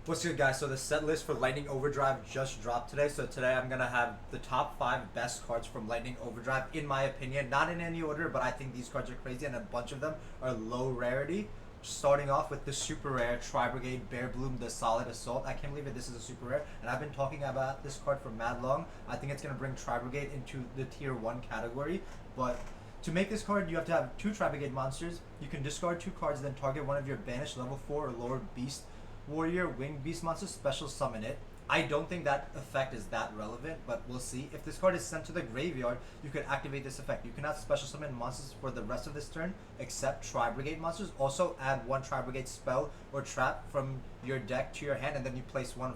What's good, guys? So the set list for Lightning Overdrive just dropped today. So today I'm gonna have the top 5 best cards from Lightning Overdrive, in my opinion. Not in any order, but I think these cards are crazy, and a bunch of them are low rarity. Starting off with the super rare Tri Brigade Bear Bloom, the Solid Assault. I can't believe it. This is a super rare, and I've been talking about this card for mad long. I think it's gonna bring Tri Brigade into the tier 1 category, but to make this card, you have to have 2 Tri Brigade monsters. You can discard 2 cards, then target one of your banished level 4 or lower beast warrior winged beast monsters, special summon it. I don't think that effect is that relevant, but we'll see. If this card is sent to the graveyard, you could activate this effect. You cannot special summon monsters for the rest of this turn except Tri Brigade monsters. Also add 1 Tri Brigade spell or trap from your deck to your hand, and then you place one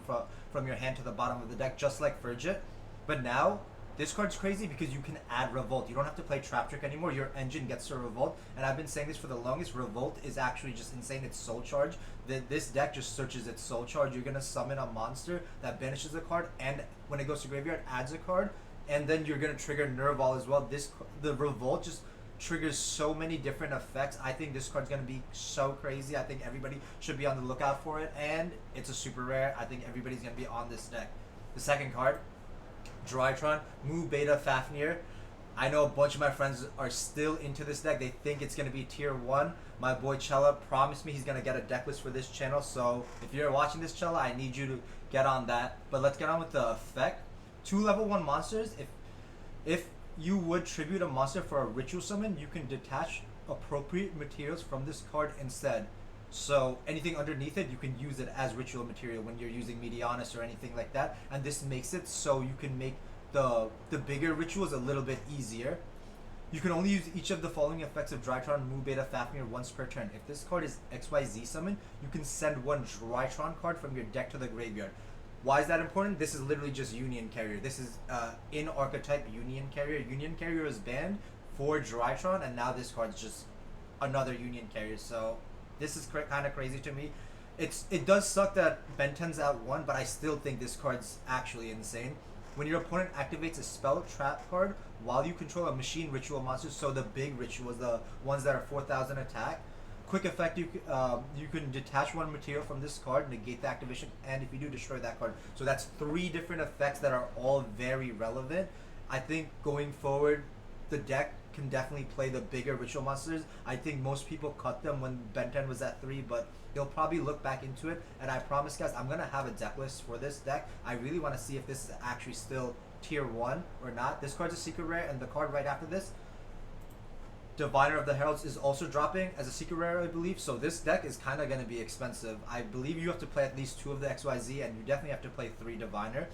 from your hand to the bottom of the deck, just like Frigid. But now this card's crazy because you can add Revolt. You don't have to play Trap Trick anymore. Your engine gets to Revolt. And I've been saying this for the longest. Revolt is actually just insane. It's Soul Charge. This deck just searches its Soul Charge. You're going to summon a monster that banishes a card, and when it goes to graveyard, adds a card. And then you're going to trigger Nerval as well. The Revolt just triggers so many different effects. I think this card's going to be so crazy. I think everybody should be on the lookout for it. And it's a super rare. I think everybody's going to be on this deck. The second card, Drytron, Mu Beta Fafnir. I know a bunch of my friends are still into this deck. They think it's going to be tier 1. My boy Chella promised me he's going to get a deck list for this channel. So if you're watching this, Chella, I need you to get on that. But let's get on with the effect. 2 level 1 monsters. If you would tribute a monster for a ritual summon, you can detach appropriate materials from this card instead. So anything underneath it, you can use it as ritual material when you're using Medianus or anything like that. And this makes it so you can make the bigger rituals a little bit easier. You can only use each of the following effects of Drytron, Mu Beta Fafnir once per turn. If this card is XYZ summon, you can send 1 Drytron card from your deck to the graveyard. Why is that important? This is literally just Union Carrier. This is in archetype Union Carrier. Union Carrier is banned for Drytron, and now this card's just another Union Carrier. So this is kind of crazy to me. It does suck that Ben 10's out 1, but I still think this card's actually insane. When your opponent activates a spell trap card while you control a machine ritual monster, so the big rituals, the ones that are 4,000 attack, quick effect, you can detach 1 material from this card, negate the activation, and if you do, destroy that card. So that's 3 different effects that are all very relevant. I think going forward, the deck can definitely play the bigger ritual monsters. I think most people cut them when Ben 10 was at 3, but they'll probably look back into it. And I promise, guys, I'm going to have a deck list for this deck. I really want to see if this is actually still tier 1 or not. This card's a secret rare, and the card right after this, Diviner of the Heralds, is also dropping as a secret rare, I believe. So this deck is kind of going to be expensive. I believe you have to play at least 2 of the XYZ, and you definitely have to play 3 Diviner.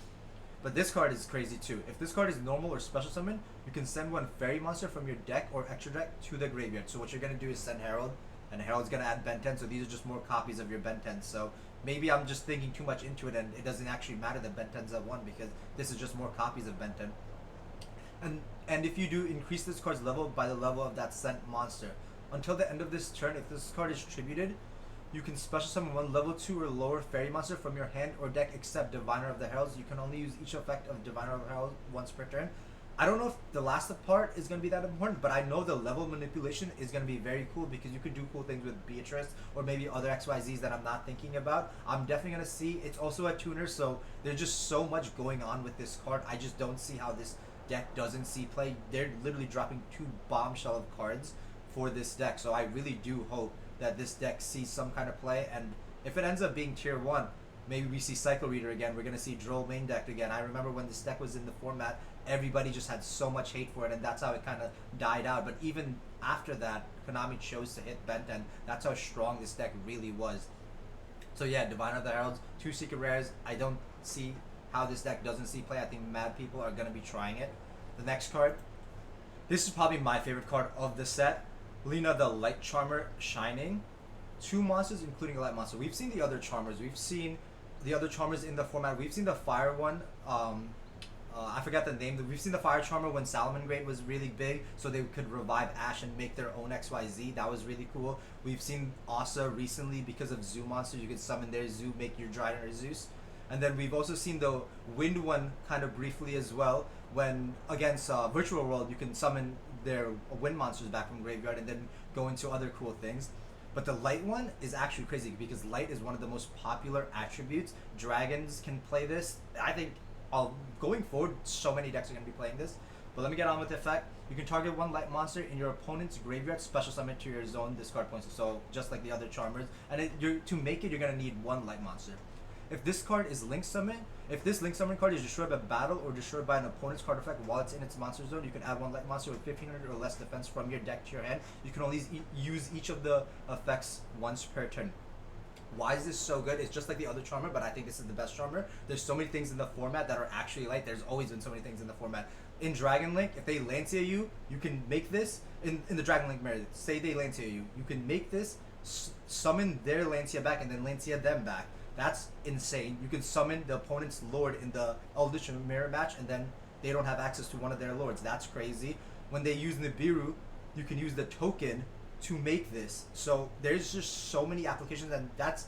But this card is crazy too. If this card is normal or special summon, you can send 1 fairy monster from your deck or extra deck to the graveyard. So what you're going to do is send Herald, and Herald's going to add Ben 10, so these are just more copies of your Ben 10. So maybe I'm just thinking too much into it, and it doesn't actually matter that Ben 10's at 1, because this is just more copies of Ben 10. And if you do, increase this card's level by the level of that sent monster. Until the end of this turn, if this card is tributed, you can special summon 1 level 2 or lower fairy monster from your hand or deck except Diviner of the Heralds. You can only use each effect of Diviner of the Heralds once per turn. I don't know if the last part is going to be that important, but I know the level manipulation is going to be very cool, because you could do cool things with Beatrice or maybe other XYZs that I'm not thinking about. I'm definitely going to see. It's also a tuner, so there's just so much going on with this card. I just don't see how this deck doesn't see play. They're literally dropping 2 bombshell of cards for this deck, so I really do hope that this deck sees some kind of play. And if it ends up being tier 1, maybe we see Cycle Reader again. We're going to see Droll main decked again. I remember when this deck was in the format, everybody just had so much hate for it, and that's how it kind of died out. But even after that, Konami chose to hit Ben 10. That's how strong this deck really was. So yeah, Diviner of the Heralds, 2 secret rares. I don't see how this deck doesn't see play. I think mad people are going to be trying it. The next card, this is probably my favorite card of the set. Lena the Light Charmer Shining. 2 monsters, including a light monster. We've seen the other Charmers. We've seen the other Charmers in the format. We've seen the Fire one. I forgot the name. We've seen the Fire Charmer when Salamangreat was really big, so they could revive Ash and make their own XYZ. That was really cool. We've seen Asa recently because of Zoo monsters. You could summon their Zoo, make your Drytron or Zeus. And then we've also seen the Wind one kind of briefly as well, when against Virtual World you can summon their wind monsters back from graveyard and then go into other cool things. But the light one is actually crazy because light is one of the most popular attributes. Dragons can play this. I think going forward, so many decks are going to be playing this. But let me get on with the effect. You can target one light monster in your opponent's graveyard, special summon to your zone, discard points. So just like the other charmers. And to make it, you're going to need one light monster. If this card is Link Summon, if this Link Summon card is destroyed by battle or destroyed by an opponent's card effect while it's in its monster zone, you can add one light monster with 1500 or less defense from your deck to your hand. You can only use each of the effects once per turn. Why is this so good? It's just like the other charmer, but I think this is the best charmer. There's so many things in the format that are actually light. There's always been so many things in the format. In Dragon Link, if they Lancia you, you can make this, in the Dragon Link mirror, say they Lancia you can make this, summon their Lancia back, and then Lancia them back. That's insane. You can summon the opponent's lord in the Eldritch Mirror match, and then they don't have access to one of their lords. That's crazy. When they use Nibiru, you can use the token to make this. So there's just so many applications, and that's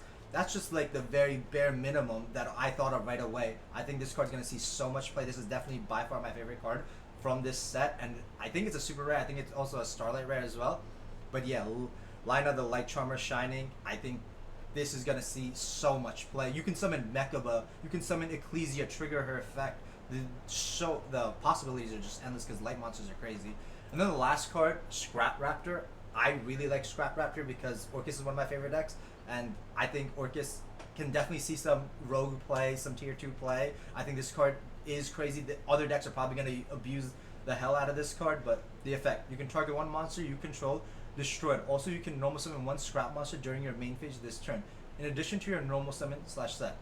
just like the very bare minimum that I thought of right away. I think this card's gonna see so much play. This is definitely by far my favorite card from this set, and I think it's a super rare. I think it's also a Starlight rare as well. But yeah, Lina the Light Charmer Shining, I think this is gonna see so much play. You can summon Mechaba, you can summon Ecclesia, trigger her effect. The possibilities are just endless because light monsters are crazy. And then the last card, Scrap Raptor. I really like Scrap Raptor because Orcus is one of my favorite decks, and I think Orcus can definitely see some rogue play, some tier 2 play. I think this card is crazy. The other decks are probably going to abuse the hell out of this card, but the effect, you can target one monster you control, destroy it. Also, you can normal summon one scrap monster during your main phase this turn, in addition to your normal summon / set.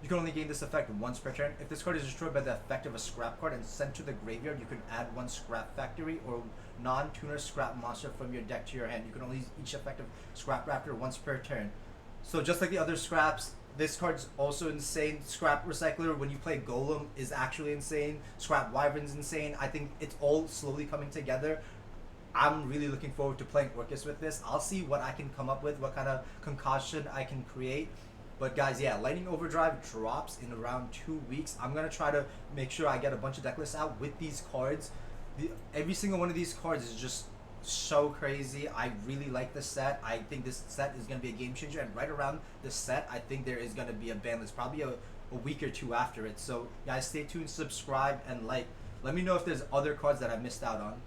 You can only gain this effect once per turn. If this card is destroyed by the effect of a scrap card and sent to the graveyard, you can add one scrap factory or non-tuner scrap monster from your deck to your hand. You can only use each effect of Scrap Raptor once per turn. So just like the other scraps, this card's also insane. Scrap Recycler, when you play Golem, is actually insane. Scrap Wyvern's insane. I think it's all slowly coming together. I'm really looking forward to playing Orcus with this. I'll see what I can come up with, what kind of concoction I can create. But guys, yeah, Lightning Overdrive drops in around 2 weeks. I'm going to try to make sure I get a bunch of deck lists out with these cards. Every single one of these cards is just so crazy. I really like this set. I think this set is going to be a game changer. And right around this set, I think there is going to be a ban list, probably a week or two after it. So guys, stay tuned, subscribe, and like. Let me know if there's other cards that I missed out on.